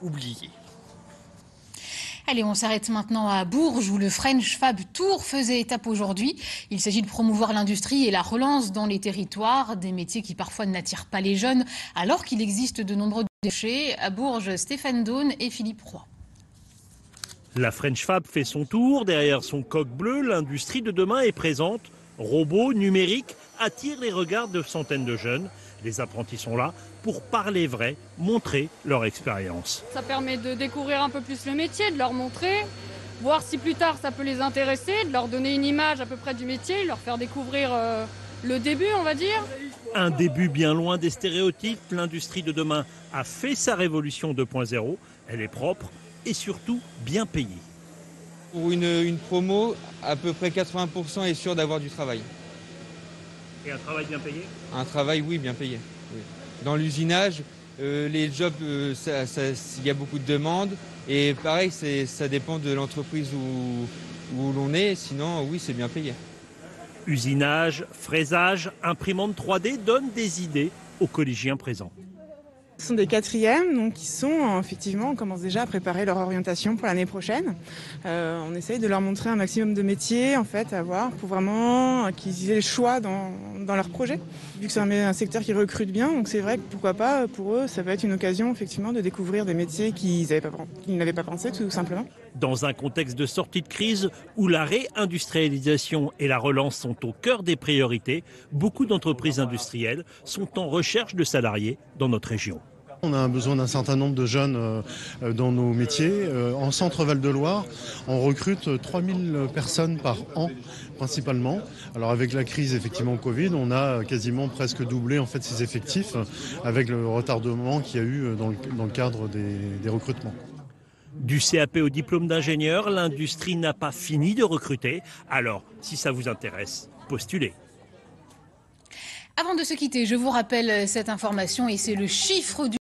oubliés. Allez, on s'arrête maintenant à Bourges où le French Fab Tour faisait étape aujourd'hui. Il s'agit de promouvoir l'industrie et la relance dans les territoires, des métiers qui parfois n'attirent pas les jeunes, alors qu'il existe de nombreux déchets. À Bourges, Stéphane Daune et Philippe Roy. La French Fab fait son tour. Derrière son coq bleu, l'industrie de demain est présente. Robots, numériques, attirent les regards de centaines de jeunes. Les apprentis sont là pour parler vrai, montrer leur expérience. Ça permet de découvrir un peu plus le métier, de leur montrer, voir si plus tard ça peut les intéresser, de leur donner une image à peu près du métier, leur faire découvrir le début, on va dire. Un début bien loin des stéréotypes. L'industrie de demain a fait sa révolution 2.0. Elle est propre et surtout bien payée. Pour une promo, à peu près 80% est sûr d'avoir du travail. Et un travail bien payé ? Un travail, oui, bien payé. Oui. Dans l'usinage, les jobs, il y a beaucoup de demandes. Et pareil, ça dépend de l'entreprise où l'on est. Sinon, oui, c'est bien payé. Usinage, fraisage, imprimante 3D donnent des idées aux collégiens présents. Ce sont des quatrièmes, donc effectivement, on commence déjà à préparer leur orientation pour l'année prochaine. On essaye de leur montrer un maximum de métiers en fait à voir pour vraiment qu'ils aient le choix dans leur projet. Vu que c'est un secteur qui recrute bien, donc c'est vrai que pourquoi pas pour eux, ça peut être une occasion effectivement de découvrir des métiers qu'ils n'avaient pas pensé tout simplement. Dans un contexte de sortie de crise où la réindustrialisation et la relance sont au cœur des priorités, beaucoup d'entreprises industrielles sont en recherche de salariés dans notre région. On a besoin d'un certain nombre de jeunes dans nos métiers. En Centre-Val de Loire, on recrute 3000 personnes par an principalement. Alors avec la crise effectivement Covid, on a quasiment presque doublé en fait ces effectifs avec le retardement qu'il y a eu dans le cadre des recrutements. Du CAP au diplôme d'ingénieur, l'industrie n'a pas fini de recruter. Alors, si ça vous intéresse, postulez. Avant de se quitter, je vous rappelle cette information et c'est le chiffre du